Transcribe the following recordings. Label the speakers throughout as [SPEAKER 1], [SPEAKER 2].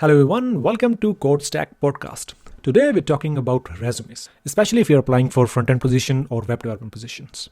[SPEAKER 1] Hello everyone, welcome to Codstak podcast. Today we're talking about resumes, especially if you're applying for front-end position or web development positions.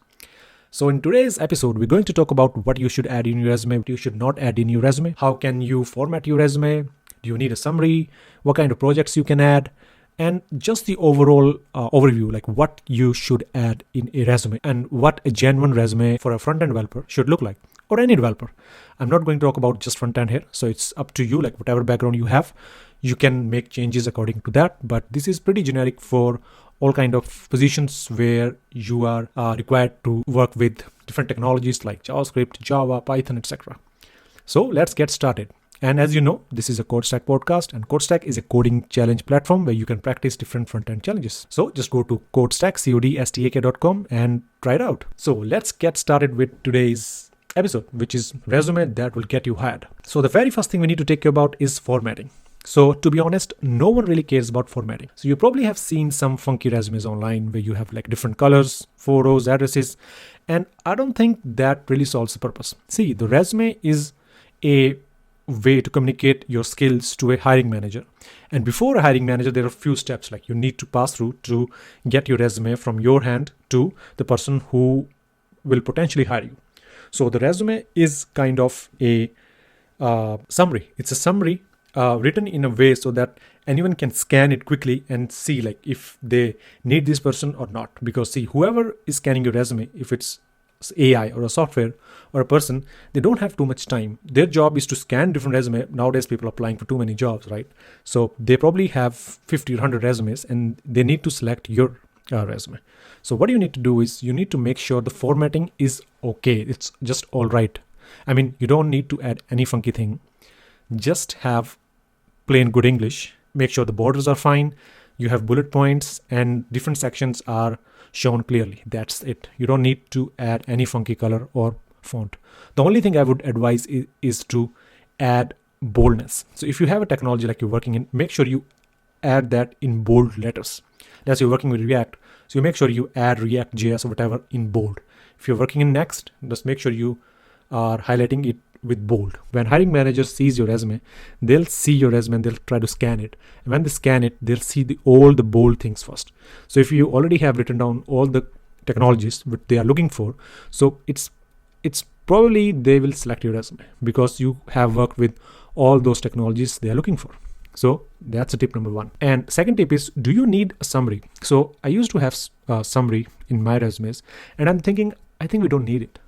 [SPEAKER 1] So in today's episode, we're going to talk about what you should add in your resume, what you should not add in your resume, how can you format your resume, do you need a summary, what kind of projects you can add, and just the overall overview, like what you should add in a resume and what a genuine resume for a front-end developer should look like, or any developer. I'm not going to talk about just front-end here, so it's up to you, like whatever background you have, you can make changes according to that, but this is pretty generic for all kind of positions where you are required to work with different technologies like JavaScript, Java, Python, etc. So let's get started. And as you know, this is a Codstak podcast, and Codstak is a coding challenge platform where you can practice different front-end challenges. So just go to Codstak, codstak.com and try it out. So let's get started with today's episode, which is resume that will get you hired. So the very first thing we need to take care about is formatting. So to be honest, no one really cares about formatting. So you probably have seen some funky resumes online where you have like different colors, photos, addresses, and I don't think that really solves the purpose. See, the resume is a way to communicate your skills to a hiring manager. And before a hiring manager, there are a few steps like you need to pass through to get your resume from your hand to the person who will potentially hire you. So the resume is kind of a summary. It's a summary written in a way so that anyone can scan it quickly and see like if they need this person or not. Because see, whoever is scanning your resume, if it's AI or a software or a person, they don't have too much time. Their job is to scan different resume. Nowadays, people are applying for too many jobs, right? So they probably have 50 or 100 resumes and they need to select your resume. So what you need to do is you need to make sure the formatting is okay. It's just all right. I mean, you don't need to add any funky thing. Just have plain good English. Make sure the borders are fine. You have bullet points and different sections are shown clearly. That's it. You don't need to add any funky color or font. The only thing I would advise is to add boldness. So if you have a technology like you're working in, make sure you add that in bold letters. As you're working with React, so you make sure you add React.js or whatever in bold. If you're working in Next, just make sure you are highlighting it with bold. When hiring manager sees your resume, they'll see your resume and they'll try to scan it. And when they scan it, they'll see all the bold things first. So if you already have written down all the technologies which they are looking for, so it's probably they will select your resume because you have worked with all those technologies they are looking for. So that's a tip number one. And second tip is, do you need a summary? So I used to have a summary in my resumes, and I'm thinking, I think we don't need it.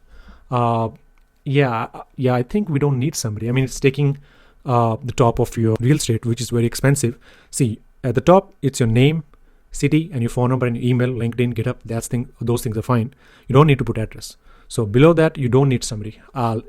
[SPEAKER 1] Yeah, I think we don't need summary. I mean, it's taking the top of your real estate, which is very expensive. See, at the top, it's your name, city, and your phone number and email, LinkedIn, GitHub. Those things are fine. You don't need to put address. So below that, you don't need summary. I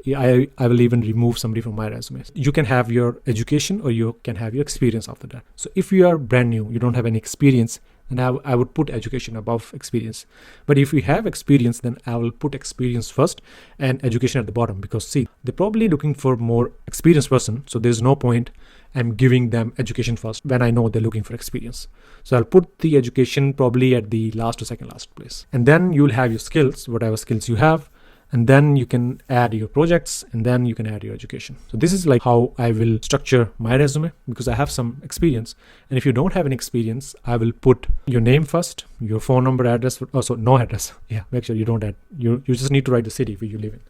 [SPEAKER 1] will even remove summary from my resume. You can have your education or you can have your experience after that. So if you are brand new, you don't have any experience, then I would put education above experience. But if you have experience, then I will put experience first and education at the bottom, because see, they're probably looking for more experienced person. So there's no point I'm giving them education first when I know they're looking for experience. So I'll put the education probably at the last or second last place. And then you'll have your skills, whatever skills you have. And then you can add your projects, and then you can add your education. So this is like how I will structure my resume, because I have some experience. And if you don't have any experience, I will put your name first, your phone number, address, also no address. Yeah, make sure you don't add. You just need to write the city where you live in.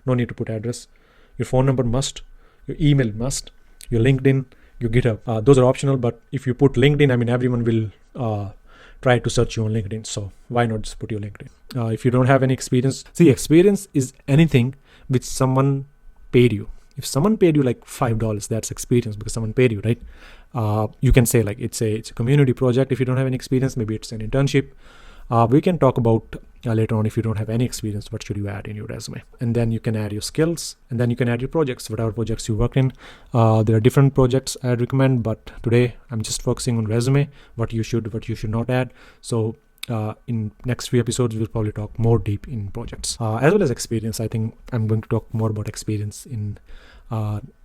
[SPEAKER 1] No need to put address. Your phone number must, your email must, your LinkedIn, your GitHub. Those are optional, but if you put LinkedIn, I mean, everyone will try to search you on LinkedIn. So why not just put your LinkedIn? If you don't have any experience, see, experience is anything which someone paid you. If someone paid you like $5, that's experience because someone paid you, right? You can say like it's a community project. If you don't have any experience, maybe it's an internship. We can talk about later on, if you don't have any experience, what should you add in your resume? And then you can add your skills, and then you can add your projects, whatever projects you work in. There are different projects I'd recommend, but today I'm just focusing on resume, what you should not add. So in next few episodes, we'll probably talk more deep in projects as well as experience. I think I'm going to talk more about experience in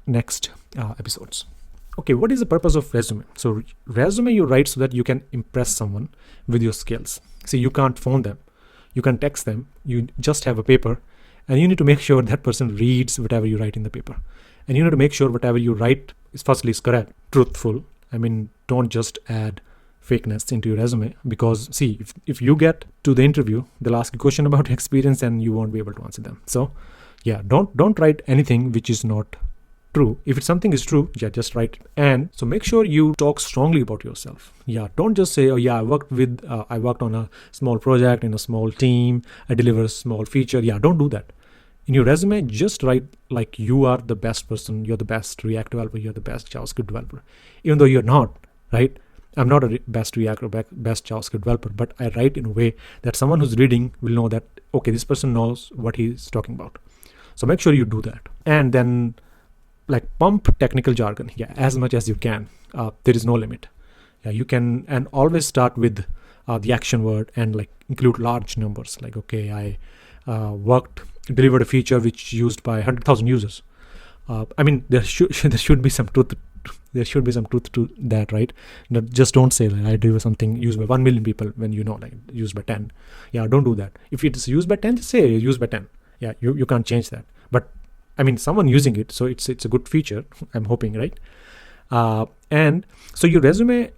[SPEAKER 1] next episodes. Okay, what is the purpose of resume? So resume you write so that you can impress someone with your skills. See, you can't phone them, you can text them, you just have a paper, and you need to make sure that person reads whatever you write in the paper. And you need to make sure whatever you write is firstly is correct, truthful. I mean, don't just add fakeness into your resume, because see, if you get to the interview, they'll ask you a question about your experience and you won't be able to answer them. So yeah, don't write anything which is not true. If it's something is true, yeah, just write it. And so make sure you talk strongly about yourself. Yeah, don't just say, oh yeah, I worked on a small project in a small team, I deliver a small feature. Yeah, don't do that. In your resume, just write like you are the best person, you're the best React developer, you're the best JavaScript developer, even though you're not, right? I'm not a best React or best JavaScript developer, but I write in a way that someone who's reading will know that, okay, this person knows what he's talking about. So make sure you do that. And then like pump technical jargon, yeah, as much as you can. There is no limit. Yeah, you can, and always start with the action word and like include large numbers. Like, okay, I delivered a feature which used by 100,000 users. I mean, there should be some truth. There should be some truth to that, right? Just don't say that I deliver something used by 1 million people when you know like used by 10. Yeah, don't do that. If it's used by 10, just say used by 10. Yeah, you can't change that. But I mean, someone using it, so it's a good feature. I'm hoping, right? And so your resume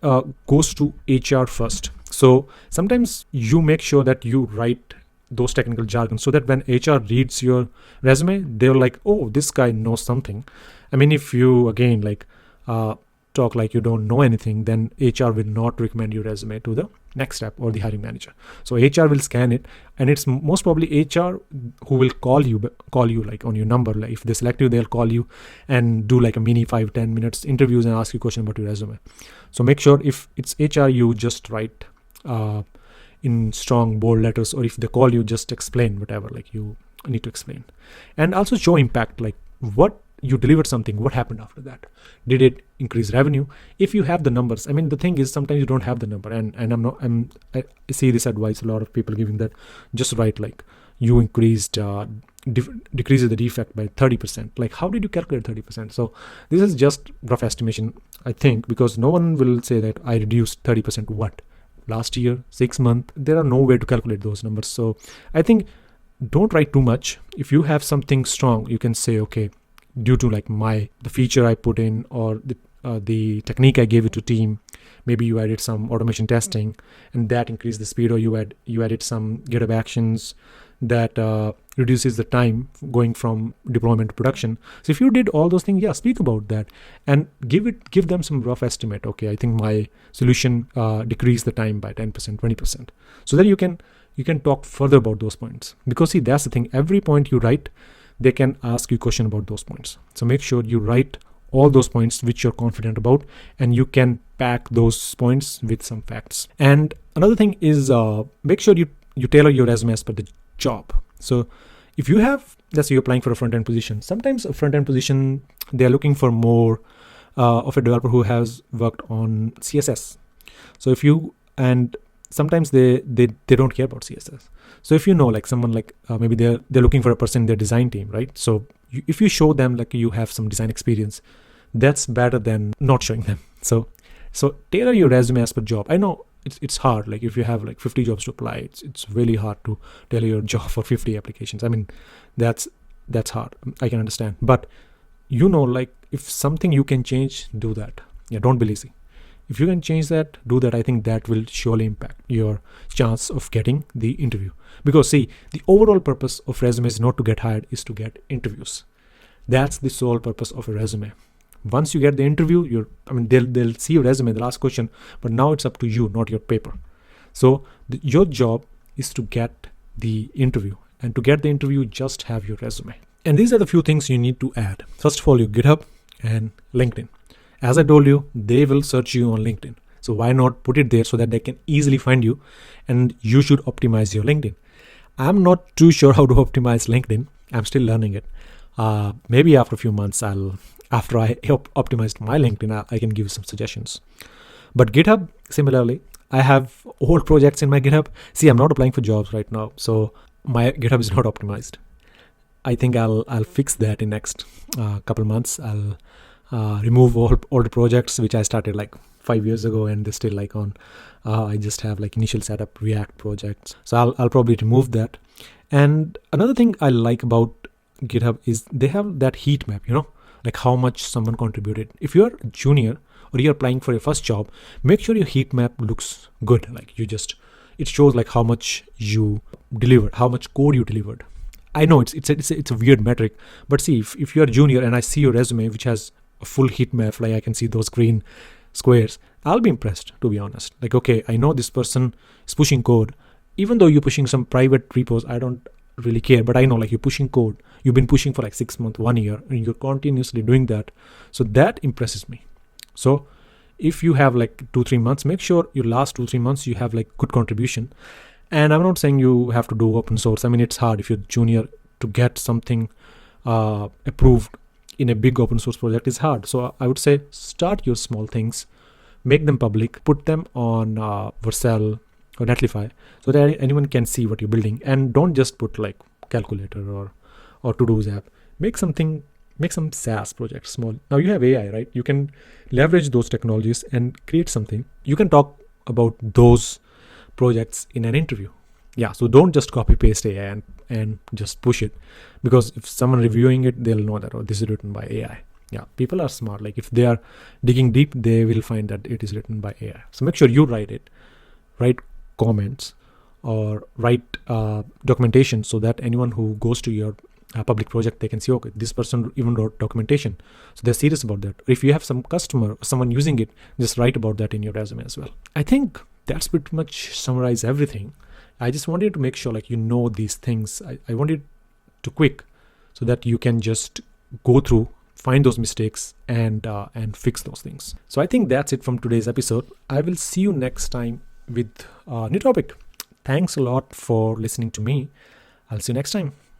[SPEAKER 1] goes to HR first. So sometimes you make sure that you write those technical jargon so that when HR reads your resume, they're like, oh, this guy knows something. I mean, if you again like talk like you don't know anything, then HR will not recommend your resume to the next step or the hiring manager. So HR will scan it, and it's most probably HR who will call you like on your number. Like if they select you, they'll call you and do like a mini 5-10 minutes interviews and ask you a question about your resume. So make sure if it's HR, you just write in strong bold letters, or if they call you, just explain whatever like you need to explain. And also show impact, like what you delivered something, what happened after that? Did it increase revenue? If you have the numbers, I mean, the thing is sometimes you don't have the number, and I see this advice a lot of people giving, that just write like you increased decreases the defect by 30%. Like how did you calculate 30%? So this is just rough estimation, I think, because no one will say that I reduced 30% what last year, 6 months. There are no way to calculate those numbers. So I think don't write too much. If you have something strong, you can say, okay, due to like the feature I put in, or the technique I gave it to team, maybe you added some automation testing and that increased the speed, or you added some GitHub actions that reduces the time going from deployment to production. So if you did all those things, yeah, speak about that and give them some rough estimate. Okay, I think my solution decreased the time by 10%, 20%. So then you can talk further about those points, because see, that's the thing. Every point you write, they can ask you a question about those points. So make sure you write all those points which you're confident about, and you can pack those points with some facts. And another thing is make sure you tailor your resume as per the job. So if you have, let's say you're applying for a front-end position, sometimes a front-end position, they're looking for more of a developer who has worked on CSS. So and sometimes they don't care about CSS. So if you know like someone like maybe they're looking for a person in their design team, right? So if you show them like you have some design experience, that's better than not showing them. So tailor your resume as per job. I know it's hard. Like if you have like 50 jobs to apply, it's really hard to tailor your job for 50 applications. I mean, that's hard. I can understand. But like if something you can change, do that. Yeah, don't be lazy. If you can change that, do that. I think that will surely impact your chance of getting the interview. Because see, the overall purpose of resume is not to get hired, is to get interviews. That's the sole purpose of a resume. Once you get the interview, they'll see your resume, they'll ask question, but now it's up to you, not your paper. So your job is to get the interview, and to get the interview, just have your resume. And these are the few things you need to add. First of all, your GitHub and LinkedIn. As I told you, they will search you on LinkedIn. So why not put it there so that they can easily find you? And you should optimize your LinkedIn. I'm not too sure how to optimize LinkedIn. I'm still learning it. Maybe after a few months, after I optimized my LinkedIn, I can give some suggestions. But GitHub, similarly, I have old projects in my GitHub. See, I'm not applying for jobs right now, so my GitHub is not optimized. I think I'll fix that in next couple months. I'll remove all the projects which I started like 5 years ago, and they're still like on. I just have like initial setup React projects, so I'll probably remove that. And another thing I like about GitHub is they have that heat map. like how much someone contributed. If you're junior or you're applying for your first job, make sure your heat map looks good. Like it shows like how much you delivered, how much code you delivered. I know it's a weird metric, but see, if you're a junior and I see your resume which has a full heat map, like I can see those green squares, I'll be impressed, to be honest. Like, okay, I know this person is pushing code, even though you're pushing some private repos. I don't really care, but I know like you're pushing code. You've been pushing for like 6 months, 1 year, and you're continuously doing that. So that impresses me. So if you have like 2-3 months, make sure your last 2-3 months you have like good contribution. And I'm not saying you have to do open source. I mean, it's hard if you're junior to get something approved in a big open source project is hard. So I would say start your small things, make them public, put them on Vercel or Netlify so that anyone can see what you're building. And don't just put like calculator or to-dos app. Make some SaaS projects small. Now you have AI, right? You can leverage those technologies and create something. You can talk about those projects in an interview. Yeah, so don't just copy paste AI and just push it, because if someone reviewing it, they'll know that, oh, this is written by AI. Yeah, people are smart. Like if they are digging deep, they will find that it is written by AI. So make sure you write comments or write documentation so that anyone who goes to your public project, they can see, okay, this person even wrote documentation. So they're serious about that. If you have some customer, someone using it, just write about that in your resume as well. I think that's pretty much summarize everything. I just wanted to make sure like you know these things. I wanted to quick so that you can just go through, find those mistakes and fix those things. So I think that's it from today's episode. I will see you next time with a new topic. Thanks a lot for listening to me. I'll see you next time.